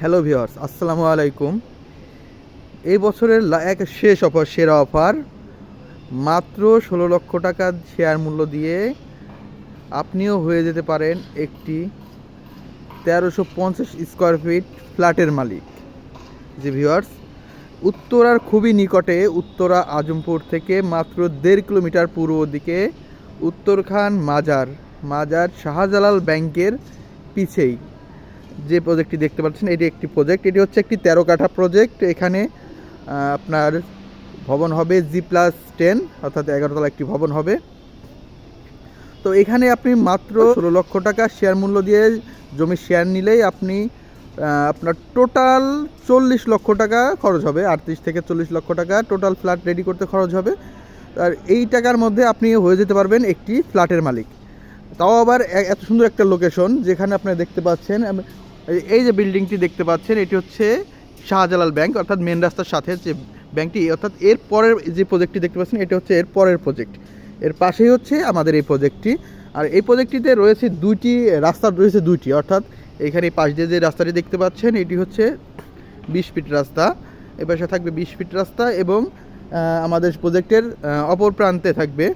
Hello viewers, আসসালামু আলাইকুম। এই বছরের এক শেষ অফার, সেরা অফার, মাত্র 16 লক্ষ টাকা শেয়ার মূল্য দিয়ে আপনিও হয়ে যেতে পারেন একটি 1350 স্কোয়ার ফিট ফ্ল্যাটের মালিক। যে ভিউয়ার্স, উত্তরার খুবই নিকটে, উত্তরা আজমপুর থেকে মাত্র 1.5 কিলোমিটার পূর্ব দিকে উত্তরখান মাজার শাহজালাল ব্যাংকের পিছেই যে প্রজেক্টটি দেখতে পাচ্ছেন, এটি একটি প্রজেক্ট। এটি হচ্ছে একটি 13 কাঠা প্রজেক্ট। এখানে আপনার ভবন হবে G+10, অর্থাৎ 11 তলা একটি ভবন হবে। তো এখানে আপনি মাত্র 16 লক্ষ টাকা শেয়ার মূল্য দিয়ে জমির শেয়ার নিলেই আপনি আপনার টোটাল 40 লক্ষ টাকা খরচ হবে। 38 থেকে 40 লক্ষ টাকা টোটাল ফ্ল্যাট রেডি করতে খরচ হবে। আর এই টাকার মধ্যে আপনি হয়ে যেতে পারবেন একটি ফ্ল্যাটের মালিক, তাও আবার এত সুন্দর একটা লোকেশন। যেখানে আপনি দেখতে পাচ্ছেন, এই যে বিল্ডিংটি দেখতে পাচ্ছেন, এটি হচ্ছে শাহজালাল ব্যাংক, অর্থাৎ মেন রাস্তার সাথে যে ব্যাংকটি, অর্থাৎ এর পরের যে প্রজেক্টটি দেখতে পাচ্ছেন, এটি হচ্ছে এর পরের প্রজেক্ট। এর পাশেই হচ্ছে আমাদের এই প্রজেক্টটি। আর এই প্রজেক্টটিতে রয়েছে দুইটি, অর্থাৎ এখানে পাশ দিয়ে যে রাস্তাটি দেখতে পাচ্ছেন, এটি হচ্ছে 20 ফিট রাস্তা। এ পাশে থাকবে 20 ফিট রাস্তা, এবং আমাদের প্রজেক্টের অপর প্রান্তে থাকবে,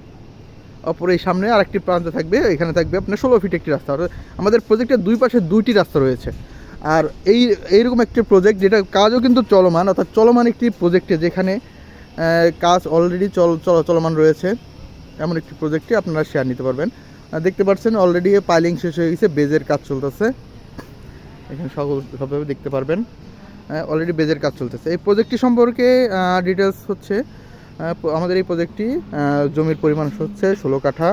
এই সামনে আরেকটি প্রান্তে থাকবে, এখানে থাকবে আপনার 16 ফিট একটি রাস্তা। আমাদের প্রজেক্টের দুই পাশে দুইটি রাস্তা রয়েছে। আর এইরকম একটি প্রজেক্ট, যেটা কাজও কিন্তু চলমান, অর্থাৎ চলমান একটি প্রজেক্টে যেখানে কাজ অলরেডি চলমান রয়েছে, এমন একটি প্রজেক্টে আপনারা শেয়ার নিতে পারবেন। দেখতে পাচ্ছেন অলরেডি পাইলিং শেষ হয়ে গেছে, বেজের কাজ চলতেছে। এখানে সবভাবে দেখতে পারবেন অলরেডি বেজের কাজ চলতেছে। এই প্রজেক্টটি সম্পর্কে ডিটেলস হচ্ছে, আমাদের এই প্রজেক্টটি জমির পরিমাণ হচ্ছে 16 কাঠা,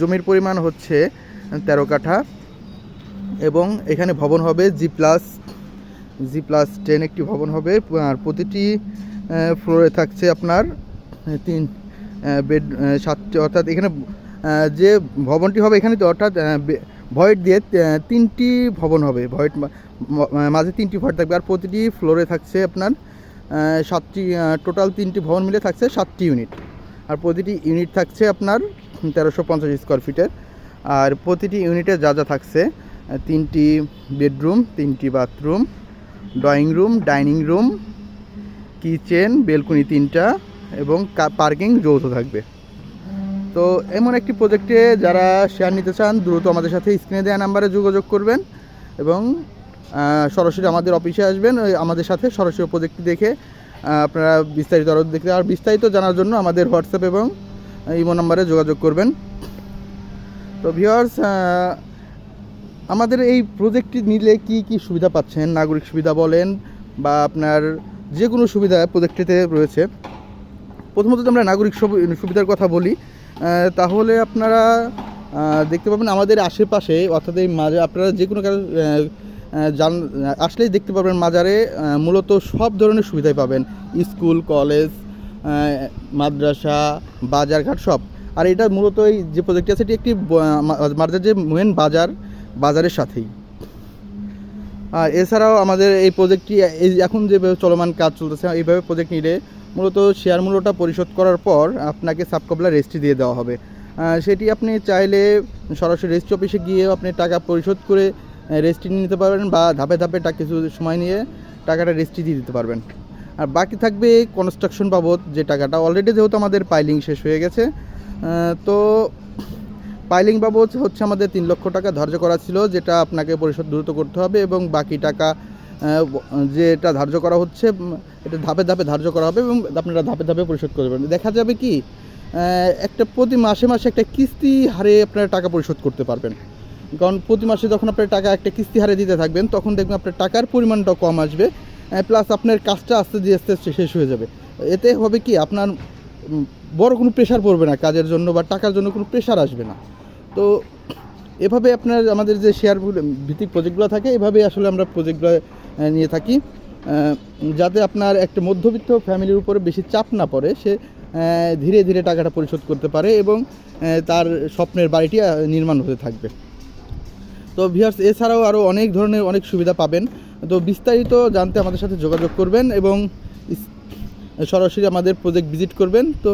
জমির পরিমাণ হচ্ছে 13 কাঠা, এবং এখানে ভবন হবে G+10 একটি ভবন হবে। আর প্রতিটি ফ্লোরে থাকছে আপনার 3 বেড, 7টি, অর্থাৎ এখানে যে ভবনটি হবে এখানে তো, অর্থাৎ ভয়েড দিয়ে 3টি ভবন হবে, ভয়েড মাঝে 3টি ভয়েড থাকবে। আর প্রতিটি ফ্লোরে থাকছে আপনার 7টি, টোটাল 3টি ভবন মিলে থাকছে 7টি ইউনিট। আর প্রতিটি ইউনিট থাকছে আপনার 1350 স্কোয়ার ফিটের। আর প্রতিটি ইউনিটে যা থাকছে 3টি বেডরুম, 3টি bathroom, drawing room, dining room, kitchen, balcony 3টা, এবং পার্কিং যৌথ থাকবে। তো এমন একটি প্রজেক্টে যারা শেয়ার নিতে চান, দ্রুত আমাদের সাথে স্ক্রিনে দেওয়া নাম্বারে যোগাযোগ করবেন, এবং সরাসরি আমাদের অফিসে আসবেন। আমাদের সাথে সরাসরি প্রজেক্টটি দেখে আপনারা বিস্তারিত আরও দেখতে, আর বিস্তারিত জানার জন্য আমাদের হোয়াটসঅ্যাপ এবং ইমো নাম্বারে যোগাযোগ করবেন। তো ভিউয়ার্স, আমাদের এই প্রজেক্টটি নিলে কি কি সুবিধা পাচ্ছেন, নাগরিক সুবিধা বলেন বা আপনার যে কোনো সুবিধা প্রজেক্টটিতে রয়েছে। প্রথমত আমরা নাগরিক সুবিধার কথা বলি, তাহলে আপনারা দেখতে পাবেন আমাদের আশেপাশে, অর্থাৎ এই মাঝে আপনারা যে কোনো আসলেই দেখতে পাবেন মাজারে মূলত সব ধরনের সুবিধাই পাবেন, স্কুল, কলেজ, মাদ্রাসা, বাজারঘাট সব। আর এটা মূলত এই যে প্রজেক্টটি আছে, এটি একটি মাজার যে মেন বাজারের সাথেই। আর এছাড়াও আমাদের এই প্রজেক্টটি এখন যেভাবে চলমান কাজ চলতেছে, এইভাবে প্রজেক্ট নিলে মূলত শেয়ার মূল্যটা পরিশোধ করার পর আপনাকে সাবকবলা রেজিস্ট্রি দিয়ে দেওয়া হবে। সেটি আপনি চাইলে সরাসরি রেজিস্ট্রি অফিসে গিয়ে আপনি টাকা পরিশোধ করে রেজিস্ট্রি নিতে পারবেন, বা ধাপে ধাপে কিছু সময় নিয়ে টাকাটা রেজিস্ট্রি দিয়ে দিতে পারবেন। আর বাকি থাকবে কনস্ট্রাকশন বাবদ যে টাকাটা, অলরেডি যেহেতু আমাদের পাইলিং শেষ হয়ে গেছে, তো পাইলিং বাবদ হচ্ছে আমাদের 3 লক্ষ টাকা ধার্য করা ছিল, যেটা আপনাকে পরিশোধ দ্রুত করতে হবে, এবং বাকি টাকা যেটা ধার্য করা হচ্ছে, এটা ধাপে ধাপে ধার্য করা হবে, এবং আপনারা ধাপে ধাপে পরিশোধ করবেন। দেখা যাবে কি, একটা প্রতি মাসে একটা কিস্তি হারে আপনারা টাকা পরিশোধ করতে পারবেন। কারণ প্রতি মাসে যখন আপনার টাকা একটা কিস্তি হারে দিতে থাকবেন, তখন দেখবেন আপনার টাকার পরিমাণটাও কম আসবে, প্লাস আপনার কাজটা আস্তে আস্তে শেষ হয়ে যাবে। এতে হবে কি, আপনার বড় কোনো প্রেশার পড়বে না কাজের জন্য, বা টাকার জন্য কোনো প্রেশার আসবে না। তো এভাবে আপনার আমাদের যে শেয়ার ভিত্তিক প্রজেক্টগুলো থাকে, এভাবে আসলে আমরা প্রজেক্টগুলো নিয়ে থাকি, যাতে আপনার একটা মধ্যবিত্ত ফ্যামিলির উপরে বেশি চাপ না পড়ে, সে ধীরে ধীরে টাকাটা পরিশোধ করতে পারে, এবং তার স্বপ্নের বাড়িটি নির্মাণ হতে থাকবে। তো ভিউয়ার্স, এছাড়াও আরও অনেক ধরনের অনেক সুবিধা পাবেন। তো বিস্তারিত জানতে আমাদের সাথে যোগাযোগ করবেন, এবং সরাসরি আমাদের প্রজেক্ট ভিজিট করবেন। তো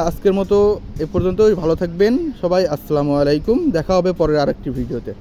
আজকের মতো এ পর্যন্তই, ভালো থাকবেন সবাই। আসসালামু আলাইকুম, দেখা হবে পরের আরেকটি ভিডিওতে।